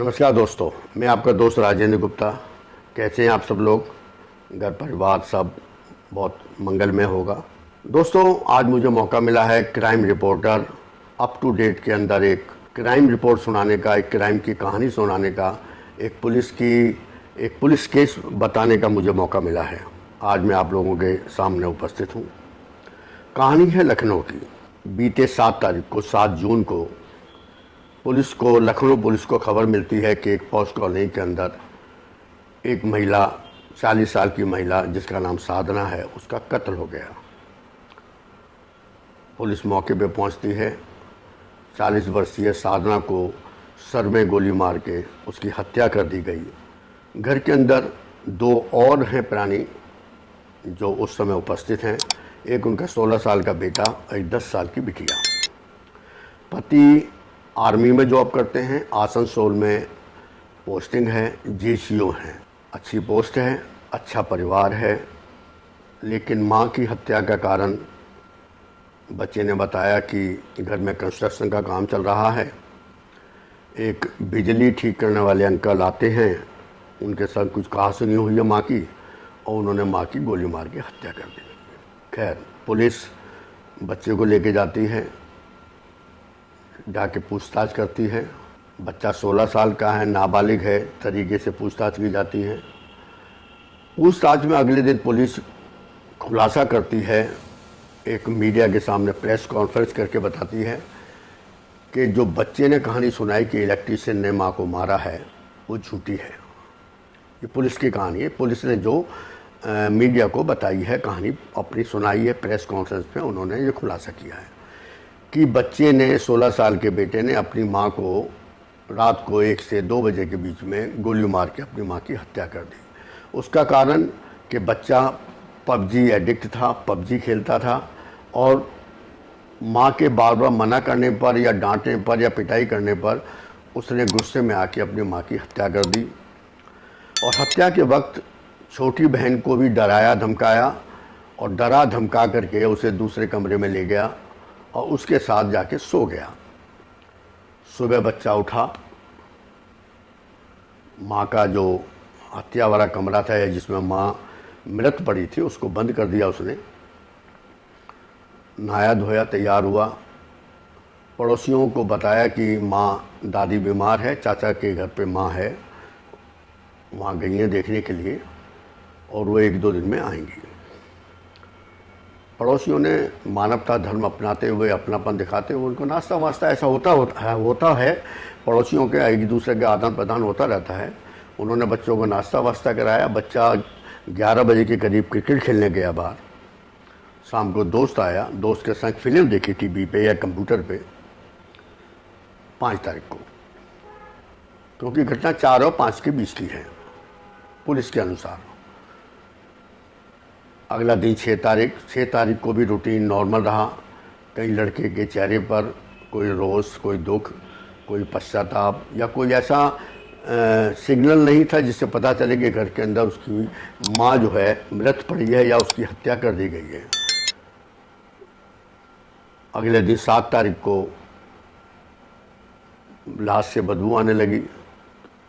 नमस्कार दोस्तों, मैं आपका दोस्त राजेंद्र गुप्ता। कैसे हैं आप सब लोग? घर परिवार सब बहुत मंगलमय होगा। दोस्तों, आज मुझे मौका मिला है crime reporter up to date के अंदर एक क्राइम रिपोर्ट सुनाने का, एक क्राइम की कहानी सुनाने का, एक पुलिस केस बताने का मुझे मौका मिला है। आज मैं आप लोगों के सामने उपस्थित हूँ। कहानी है लखनऊ की। बीते 7 तारीख को, 7 जून को लखनऊ पुलिस को खबर मिलती है कि एक पॉश कॉलोनी के अंदर एक महिला, 40 साल की महिला जिसका नाम साधना है, उसका कत्ल हो गया। पुलिस मौके पे पहुंचती है। 40 वर्षीय साधना को सर में गोली मार के उसकी हत्या कर दी गई। घर के अंदर 2 और हैं प्राणी जो उस समय उपस्थित हैं। एक उनका 16 साल का बेटा और एक 10 साल की बिटिया। पति आर्मी में जॉब करते हैं, आसनसोल में पोस्टिंग है, जेसीओ हैं। अच्छी पोस्ट है, अच्छा परिवार है, लेकिन मां की हत्या का कारण बच्चे ने बताया कि घर में कंस्ट्रक्शन का काम चल रहा है। एक बिजली ठीक करने वाले अंकल आते हैं, उनके साथ कुछ कहासुनी हुई है मां की, और उन्होंने मां की गोली मार के हत्या कर दी। खैर, पुलिस बच्चे को लेके जाती है, जाके पूछताछ करती है। बच्चा 16 साल का है, नाबालिग है, तरीके से पूछताछ की जाती है। पूछताछ में अगले दिन पुलिस खुलासा करती है, एक मीडिया के सामने प्रेस कॉन्फ्रेंस करके बताती है कि जो बच्चे ने कहानी सुनाई कि इलेक्ट्रीशियन ने मां को मारा है, वो झूठी है। ये पुलिस की कहानी है। पुलिस ने जो मीडिया को बताई है, कहानी अपनी सुनाई है प्रेस कॉन्फ्रेंस में, उन्होंने ये खुलासा किया है कि बच्चे ने, 16 साल के बेटे ने अपनी मां को रात को 1 से 2 बजे के बीच में गोली मार के अपनी मां की हत्या कर दी। उसका कारण कि बच्चा पबजी एडिक्ट था, पबजी खेलता था, और मां के बार बार मना करने पर या डांटने पर या पिटाई करने पर उसने गुस्से में आके अपनी मां की हत्या कर दी। और हत्या के वक्त छोटी बहन को भी डराया धमकाया, और डरा धमका करके उसे दूसरे कमरे में ले गया और उसके साथ जाके सो गया। सुबह बच्चा उठा, माँ का जो हत्या वाला कमरा था जिसमें माँ मृत पड़ी थी, उसको बंद कर दिया उसने। नहाया धोया, तैयार हुआ। पड़ोसियों को बताया कि माँ, दादी बीमार है, चाचा के घर पे माँ है, वहाँ गई हैं देखने के लिए, और वो 1-2 दिन में आएंगी। पड़ोसियों ने मानवता धर्म अपनाते हुए, अपनापन दिखाते हुए उनको नाश्ता वास्ता, ऐसा होता है पड़ोसियों के एक दूसरे के आदान प्रदान होता रहता है। उन्होंने बच्चों को नाश्ता वास्ता कराया। बच्चा 11 बजे के करीब क्रिकेट खेलने गया बाहर। शाम को दोस्त आया, दोस्त के संग फिल्म देखी टीवी पे या कंप्यूटर पे, 5 तारीख को, क्योंकि घटना 4 और 5 के बीच की है पुलिस के अनुसार। अगला दिन 6 तारीख को भी रूटीन नॉर्मल रहा। कई लड़के के चेहरे पर कोई रोष, कोई दुख, कोई पश्चाताप या कोई ऐसा सिग्नल नहीं था जिससे पता चले कि घर के अंदर उसकी माँ जो है मृत पड़ी है या उसकी हत्या कर दी गई है। अगले दिन 7 तारीख को लाश से बदबू आने लगी।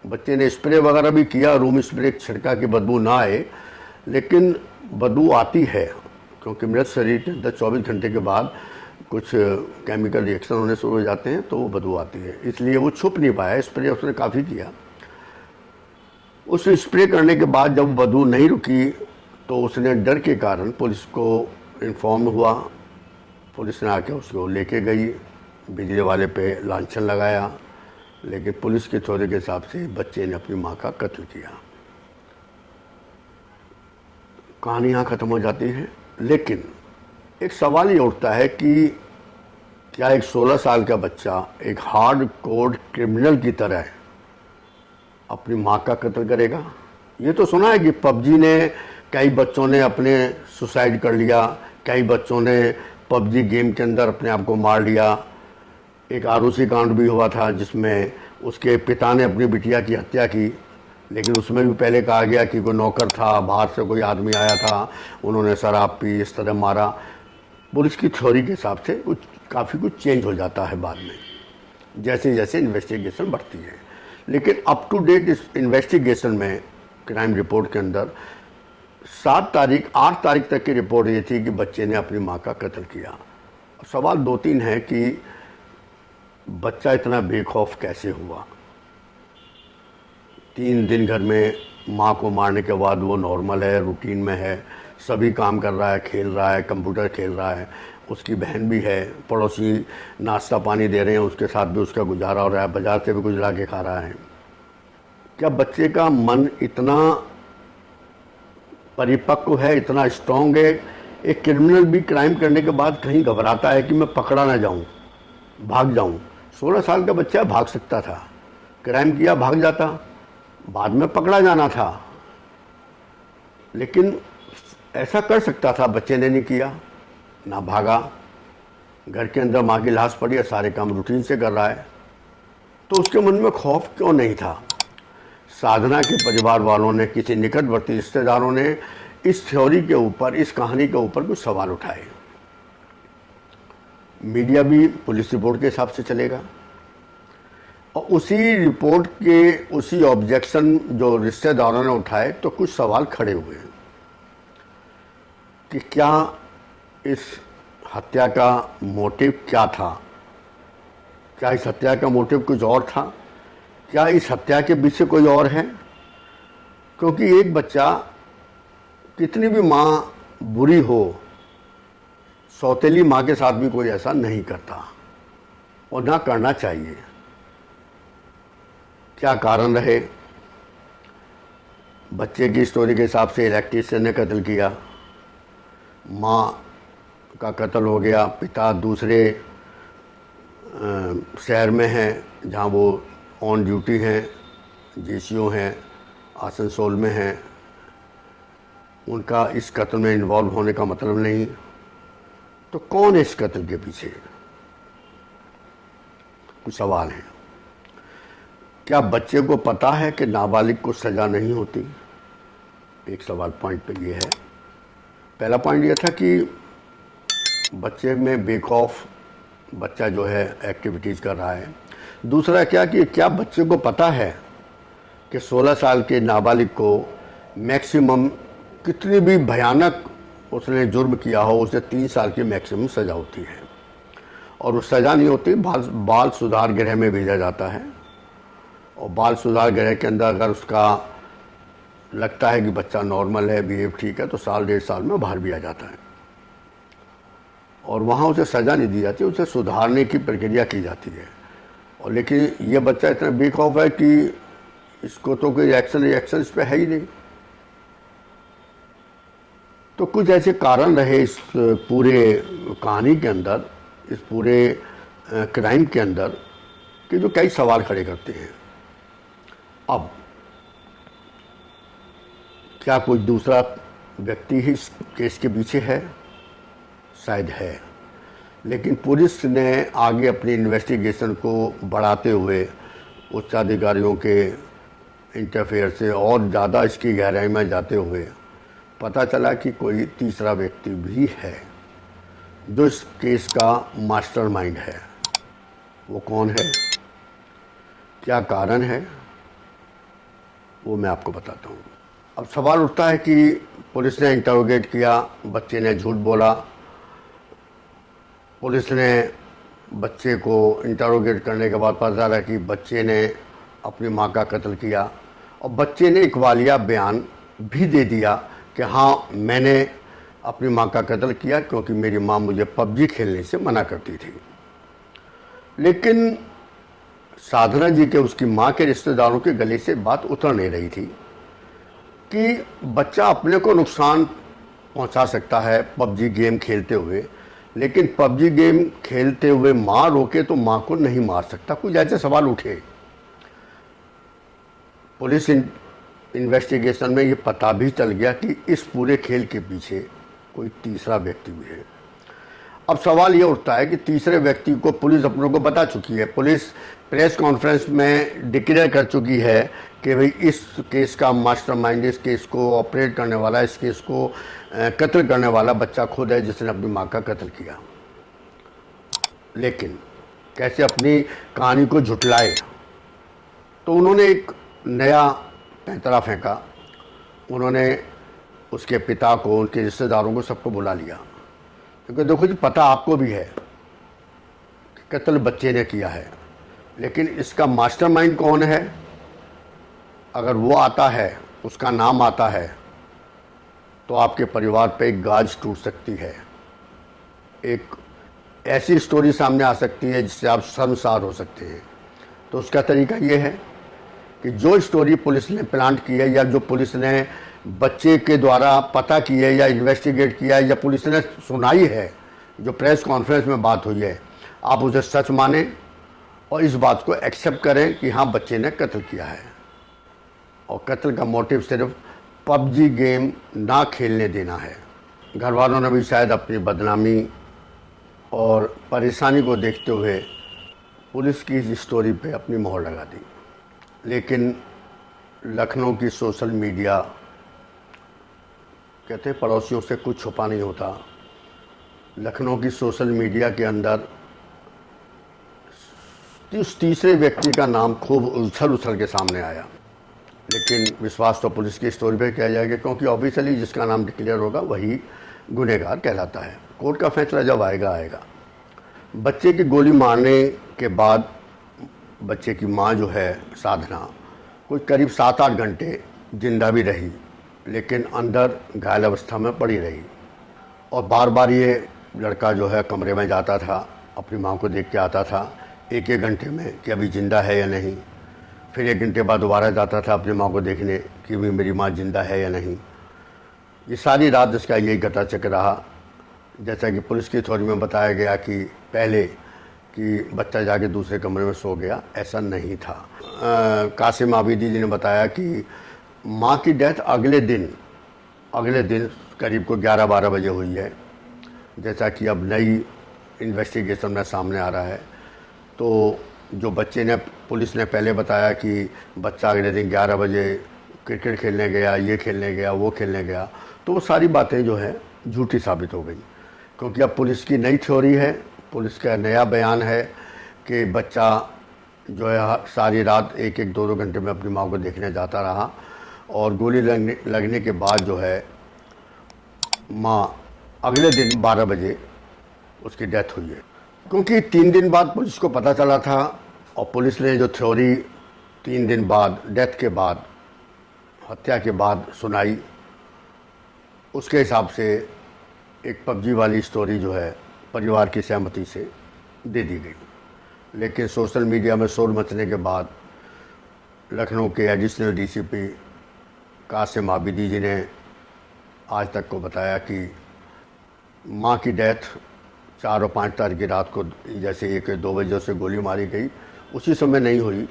बच्चे ने स्प्रे वगैरह भी किया, रूम स्प्रे छिड़का कि बदबू ना आए, लेकिन बदबू आती है, क्योंकि मृत शरीर के अंदर 24 घंटे के बाद कुछ केमिकल रिएक्शन होने शुरू हो जाते हैं, तो वो बदबू आती है। इसलिए वो छुप नहीं पाया, स्प्रे उसने काफ़ी किया। उस स्प्रे करने के बाद जब बदबू नहीं रुकी तो उसने डर के कारण पुलिस को इन्फॉर्म हुआ। पुलिस ने आके उसको लेके गई, बिजली वाले पे लांछन लगाया, लेकिन पुलिस के थ्योरी के हिसाब से बच्चे ने अपनी माँ का कत्ल किया। कहानी यहाँ ख़त्म हो जाती है। लेकिन एक सवाल ये उठता है कि क्या एक 16 साल का बच्चा एक हार्ड कोर क्रिमिनल की तरह अपनी माँ का कत्ल करेगा? ये तो सुना है कि पबजी ने, कई बच्चों ने अपने सुसाइड कर लिया, कई बच्चों ने पबजी गेम के अंदर अपने आप को मार लिया। एक आरूसी कांड भी हुआ था जिसमें उसके पिता ने अपनी बिटिया की हत्या की, लेकिन उसमें भी पहले कहा गया कि कोई नौकर था, बाहर से कोई आदमी आया था, उन्होंने शराब पी, इस तरह मारा। पुलिस की थ्योरी के हिसाब से काफ़ी कुछ चेंज हो जाता है बाद में, जैसे जैसे इन्वेस्टिगेशन बढ़ती है। लेकिन अप टू डेट इस इन्वेस्टिगेशन में, क्राइम रिपोर्ट के अंदर 8 तारीख तक की रिपोर्ट ये थी कि बच्चे ने अपनी माँ का कत्ल किया। सवाल 2-3 है कि बच्चा इतना बेखौफ कैसे हुआ। 3 दिन घर में माँ को मारने के बाद वो नॉर्मल है, रूटीन में है, सभी काम कर रहा है, खेल रहा है, कंप्यूटर खेल रहा है, उसकी बहन भी है, पड़ोसी नाश्ता पानी दे रहे हैं, उसके साथ भी उसका गुजारा हो रहा है, बाज़ार से भी कुछ ला के खा रहा है। क्या बच्चे का मन इतना परिपक्व है, इतना स्ट्रांग है? एक क्रिमिनल भी क्राइम करने के बाद कहीं घबराता है कि मैं पकड़ा ना जाऊं, भाग जाऊं। 16 साल का बच्चा भाग सकता था, क्राइम किया भाग जाता, बाद में पकड़ा जाना था, लेकिन ऐसा कर सकता था। बच्चे ने नहीं किया, ना भागा, घर के अंदर माँ की लाश पड़ी है, सारे काम रूटीन से कर रहा है, तो उसके मन में खौफ क्यों नहीं था? साधना के परिवार वालों ने, किसी निकटवर्ती रिश्तेदारों ने इस थ्योरी के ऊपर, इस कहानी के ऊपर कुछ सवाल उठाए। मीडिया भी पुलिस रिपोर्ट के हिसाब से चलेगा और उसी रिपोर्ट के, उसी ऑब्जेक्शन जो रिश्तेदारों ने उठाए, तो कुछ सवाल खड़े हुए कि क्या इस हत्या का मोटिव क्या था? क्या इस हत्या का मोटिव कुछ और था? क्या इस हत्या के पीछे कोई और है? क्योंकि एक बच्चा, कितनी भी माँ बुरी हो, सौतेली माँ के साथ भी कोई ऐसा नहीं करता और ना करना चाहिए। क्या कारण रहे? बच्चे की स्टोरी के हिसाब से इलेक्ट्रीशियन ने कत्ल किया, माँ का कत्ल हो गया, पिता दूसरे शहर में हैं जहाँ वो ऑन ड्यूटी हैं, जेसीओ हैं, आसनसोल में हैं, उनका इस कत्ल में इन्वॉल्व होने का मतलब नहीं। तो कौन है इस कत्ल के पीछे? कुछ सवाल हैं। क्या बच्चे को पता है कि नाबालिग को सज़ा नहीं होती? एक सवाल पॉइंट पे ये है। पहला पॉइंट ये था कि बच्चे में बेखौफ बच्चा जो है एक्टिविटीज़ कर रहा है। दूसरा क्या बच्चे को पता है कि 16 साल के नाबालिग को मैक्सिमम, कितनी भी भयानक उसने जुर्म किया हो, उसे 3 साल की मैक्सिमम सज़ा होती है, और वो सज़ा नहीं होती, बाल सुधार गृह में भेजा जाता है। और बाल सुधार गृह के अंदर अगर उसका लगता है कि बच्चा नॉर्मल है, बिहेव ठीक है, तो 1-1.5 साल में बाहर भी आ जाता है और वहाँ उसे सज़ा नहीं दी जाती, उसे सुधारने की प्रक्रिया की जाती है। और लेकिन ये बच्चा इतना बेखौफ है कि इसको तो कोई रिएक्शन इस पर है ही नहीं। तो कुछ ऐसे कारण रहे इस पूरे कहानी के अंदर, इस पूरे क्राइम के अंदर, कि जो कई सवाल खड़े करते हैं। अब क्या कोई दूसरा व्यक्ति ही इस केस के पीछे है? शायद है, लेकिन पुलिस ने आगे अपनी इन्वेस्टिगेशन को बढ़ाते हुए, उच्चाधिकारियों के इंटरफेयर से और ज़्यादा इसकी गहराई में जाते हुए पता चला कि कोई तीसरा व्यक्ति भी है जो इस केस का मास्टरमाइंड है। वो कौन है, क्या कारण है, वो मैं आपको बताता हूँ। अब सवाल उठता है कि पुलिस ने इंटरोगेट किया, बच्चे ने झूठ बोला। पुलिस ने बच्चे को इंटरोगेट करने के बाद पता चला कि बच्चे ने अपनी माँ का कत्ल किया, और बच्चे ने इकबालिया बयान भी दे दिया कि हाँ, मैंने अपनी माँ का कत्ल किया क्योंकि मेरी माँ मुझे पबजी खेलने से मना करती थी। लेकिन साधना जी के, उसकी माँ के रिश्तेदारों के गले से बात उतर नहीं रही थी कि बच्चा अपने को नुकसान पहुंचा सकता है पबजी गेम खेलते हुए, लेकिन पबजी गेम खेलते हुए माँ रोके तो माँ को नहीं मार सकता। कुछ ऐसे सवाल उठे। पुलिस इन्वेस्टिगेशन में ये पता भी चल गया कि इस पूरे खेल के पीछे कोई तीसरा व्यक्ति भी है। अब सवाल ये उठता है कि तीसरे व्यक्ति को पुलिस अपनों को बता चुकी है। पुलिस प्रेस कॉन्फ्रेंस में डिक्लेयर कर चुकी है कि भाई इस केस का मास्टरमाइंड, इस केस को ऑपरेट करने वाला, इस केस को कत्ल करने वाला बच्चा खुद है जिसने अपनी माँ का कत्ल किया। लेकिन कैसे अपनी कहानी को झुटलाए, तो उन्होंने एक नया पैंतरा फेंका। उन्होंने उसके पिता को, उनके रिश्तेदारों को, सबको बुला लिया, क्योंकि देखो जी, पता आपको भी है कि कत्ल बच्चे ने किया है, लेकिन इसका मास्टरमाइंड कौन है, अगर वो आता है, उसका नाम आता है, तो आपके परिवार पे एक गाज टूट सकती है। एक ऐसी स्टोरी सामने आ सकती है जिससे आप शर्मसार हो सकते हैं। तो उसका तरीका ये है कि जो स्टोरी पुलिस ने प्लांट की है, या जो पुलिस ने बच्चे के द्वारा पता की है या इन्वेस्टिगेट किया है, या पुलिस ने सुनाई है, जो प्रेस कॉन्फ्रेंस में बात हुई है, आप उसे सच मानें और इस बात को एक्सेप्ट करें कि हाँ, बच्चे ने कत्ल किया है। और कत्ल का मोटिव सिर्फ पबजी गेम ना खेलने देना है। घर वालों ने भी शायद अपनी बदनामी और परेशानी को देखते हुए पुलिस की इस स्टोरी पे अपनी मोहर लगा दी। लेकिन लखनऊ की सोशल मीडिया, कहते हैं पड़ोसियों से कुछ छुपा नहीं होता। लखनऊ की सोशल मीडिया के अंदर उस तीसरे व्यक्ति का नाम खूब उछल उछल के सामने आया, लेकिन विश्वास तो पुलिस की स्टोरी पे किया जाएगा, क्योंकि ऑब्वियसली जिसका नाम डिक्लेयर होगा वही गुनहगार कहलाता है। कोर्ट का फैसला जब आएगा आएगा। बच्चे की गोली मारने के बाद बच्चे की मां जो है साधना, कुछ करीब 7-8 घंटे जिंदा भी रही, लेकिन अंदर घायल अवस्था में पड़ी रही। और बार बार ये लड़का जो है कमरे में जाता था, अपनी मां को देख के आता था 1-1 घंटे में कि अभी ज़िंदा है या नहीं। फिर 1 घंटे बाद दोबारा जाता था अपनी मां को देखने कि भी मेरी मां ज़िंदा है या नहीं। ये सारी रात इसका यही घटा चक्र रहा। जैसा कि पुलिस की थ्योरी में बताया गया कि पहले कि बच्चा जाके दूसरे कमरे में सो गया, ऐसा नहीं था। कासिम आबिदी जी ने बताया कि मां की डेथ अगले दिन करीब को 11-12 बजे हुई है, जैसा कि अब नई इन्वेस्टिगेशन में सामने आ रहा है। तो जो बच्चे ने, पुलिस ने पहले बताया कि बच्चा अगले दिन 11 बजे क्रिकेट खेलने गया, ये खेलने गया, वो खेलने गया, तो वो सारी बातें जो है झूठी साबित हो गई, क्योंकि अब पुलिस की नई थ्योरी है, पुलिस का नया बयान है कि बच्चा जो है सारी रात 1-1, 2-2 घंटे में अपनी माँ को देखने जाता रहा, और गोली लगने के बाद जो है माँ अगले दिन 12 बजे उसकी डेथ हुई है। क्योंकि 3 दिन बाद पुलिस को पता चला था, और पुलिस ने जो थ्योरी 3 दिन बाद, डेथ के बाद, हत्या के बाद सुनाई, उसके हिसाब से एक पबजी वाली स्टोरी जो है परिवार की सहमति से दे दी गई। लेकिन सोशल मीडिया में शोर मचने के बाद लखनऊ के एडिशनल डीसीपी कासिम आबिदी जी ने आज तक को बताया कि मां की डेथ 4 और 5 तारीख की रात को, जैसे 1-2 बजे से गोली मारी गई, उसी समय नहीं हुई।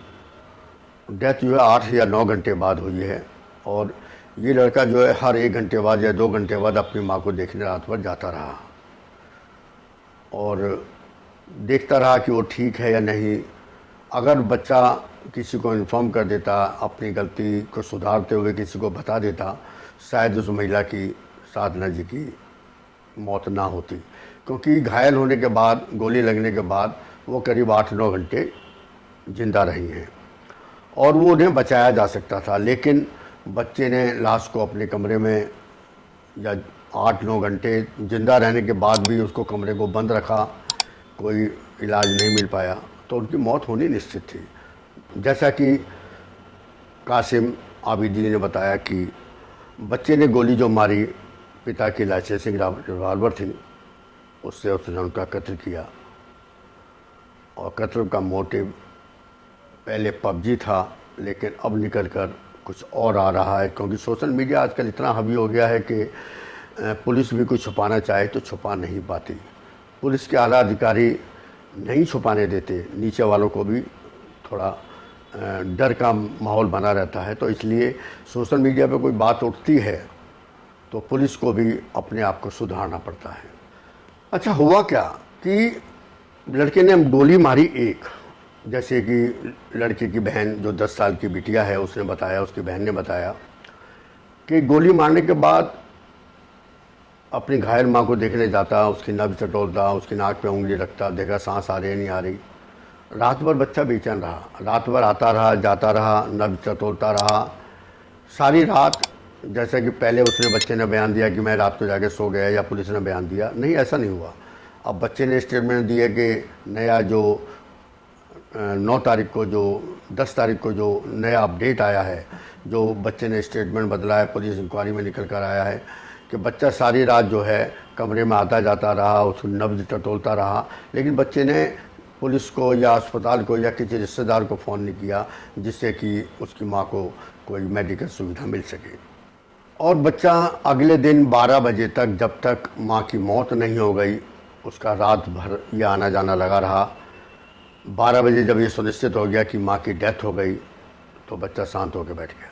डेथ जो है 8 या 9 घंटे बाद हुई है। और ये लड़का जो है हर 1 घंटे बाद या 2 घंटे बाद अपनी माँ को देखने रात भर जाता रहा, और देखता रहा कि वो ठीक है या नहीं। अगर बच्चा किसी को इन्फॉर्म कर देता, अपनी गलती को सुधारते हुए किसी को बता देता, शायद उस महिला की, साधना जी की मौत ना होती। क्योंकि घायल होने के बाद, गोली लगने के बाद वो करीब 8-9 घंटे जिंदा रही हैं, और वो उन्हें बचाया जा सकता था। लेकिन बच्चे ने लाश को अपने कमरे में, या 8-9 घंटे जिंदा रहने के बाद भी उसको कमरे को बंद रखा, कोई इलाज नहीं मिल पाया, तो उनकी मौत होनी निश्चित थी। जैसा कि कासिम आबिदी ने बताया कि बच्चे ने गोली जो मारी, पिता की लाइसेंसिंग रिवॉल्वर थी, उससे उसने उनका कत्ल किया। और कत्ल का मोटिव पहले पबजी था, लेकिन अब निकल कर कुछ और आ रहा है, क्योंकि सोशल मीडिया आजकल इतना हावी हो गया है कि पुलिस भी कुछ छुपाना चाहे तो छुपा नहीं पाती। पुलिस के आला अधिकारी नहीं छुपाने देते, नीचे वालों को भी थोड़ा डर का माहौल बना रहता है। तो इसलिए सोशल मीडिया पे कोई बात उठती है तो पुलिस को भी अपने आप को सुधारना पड़ता है। अच्छा, हुआ क्या कि लड़के ने गोली मारी एक, जैसे कि लड़के की बहन जो 10 साल की बिटिया है उसने बताया, उसकी बहन ने बताया कि गोली मारने के बाद अपनी घायल माँ को देखने जाता, उसकी नब्ज टटोलता, उसकी नाक पे उंगली रखता, देखा सांस आ रही नहीं आ रही, रात भर बच्चा बेचैन रहा, रात भर आता रहा, जाता रहा, नब्ज टटोलता रहा सारी रात। जैसे कि पहले उसने बच्चे ने बयान दिया कि मैं रात को जाके सो गया, या पुलिस ने बयान दिया, नहीं ऐसा नहीं हुआ। अब बच्चे ने स्टेटमेंट दिए कि नया जो 9 तारीख को जो 10 तारीख को जो नया अपडेट आया है, जो बच्चे ने स्टेटमेंट बदला है, पुलिस इंक्वायरी में निकल कर आया है कि बच्चा सारी रात जो है कमरे में आता जाता रहा, उसको नब्ज टटोलता रहा, लेकिन बच्चे ने पुलिस को या अस्पताल को या किसी रिश्तेदार को फ़ोन नहीं किया जिससे कि उसकी माँ को कोई मेडिकल सुविधा मिल सके। और बच्चा अगले दिन 12 बजे तक, जब तक माँ की मौत नहीं हो गई, उसका रात भर ये आना जाना लगा रहा। 12 बजे जब ये सुनिश्चित हो गया कि माँ की डेथ हो गई तो बच्चा शांत होकर बैठ गया।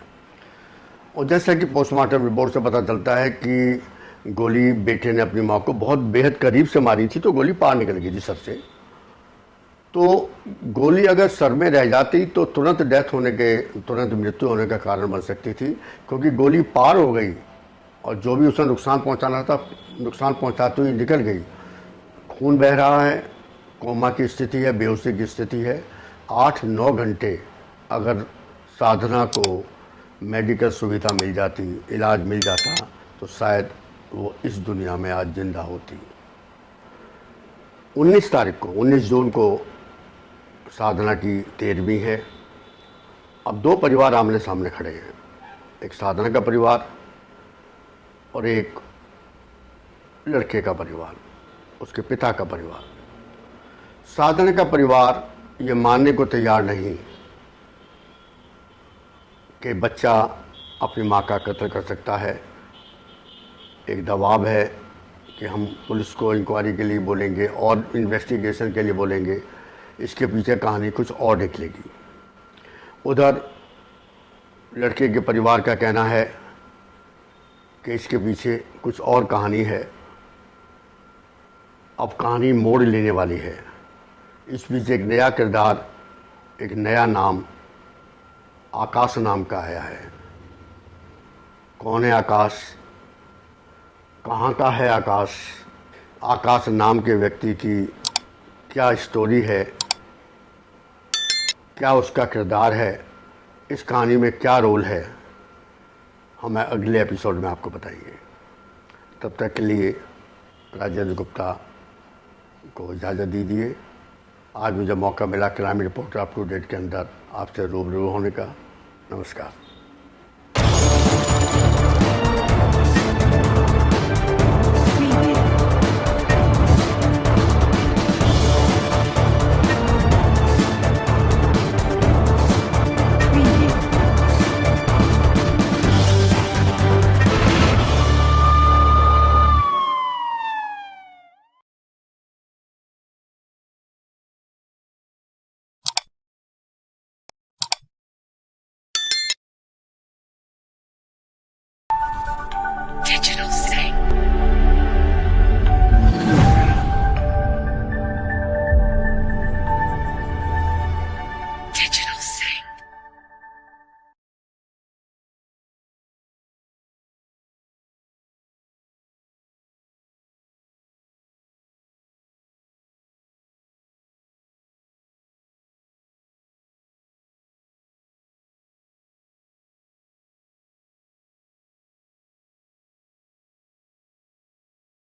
और जैसा कि पोस्टमार्टम रिपोर्ट से पता चलता है कि गोली बेटे ने अपनी माँ को बहुत बेहद करीब से मारी थी, तो गोली पार निकल गई थी सर से। तो गोली अगर सर में रह जाती तो तुरंत डेथ होने के, तुरंत मृत्यु होने का कारण बन सकती थी, क्योंकि गोली पार हो गई और जो भी उसे नुकसान पहुंचाना था नुकसान पहुंचाते हुए निकल गई। खून बह रहा है, कोमा की स्थिति है, बेहोशी की स्थिति है। 8-9 घंटे अगर साधना को मेडिकल सुविधा मिल जाती, इलाज मिल जाता, तो शायद वो इस दुनिया में आज जिंदा होती। 19 तारीख को, 19 जून को साधना की 13वीं है। अब 2 परिवार आमने सामने खड़े हैं, एक साधना का परिवार और एक लड़के का परिवार, उसके पिता का परिवार। साधना का परिवार ये मानने को तैयार नहीं कि बच्चा अपनी माँ का कत्ल कर सकता है। एक दबाव है कि हम पुलिस को इंक्वायरी के लिए बोलेंगे और इन्वेस्टिगेशन के लिए बोलेंगे, इसके पीछे कहानी कुछ और निकलेगी। उधर लड़के के परिवार का कहना है कि इसके पीछे कुछ और कहानी है, अब कहानी मोड़ लेने वाली है। इस बीच एक नया किरदार, एक नया नाम आकाश नाम का आया है। कौन है आकाश, कहाँ का है आकाश, आकाश नाम के व्यक्ति की क्या स्टोरी है, क्या उसका किरदार है, इस कहानी में क्या रोल है, हम अगले एपिसोड में आपको बताएंगे। तब तक के लिए राजेंद्र गुप्ता को इजाज़त दीजिए। आज मुझे मौका मिला crime reporter up to date के अंदर आपसे रूबरू होने का। नमस्कार।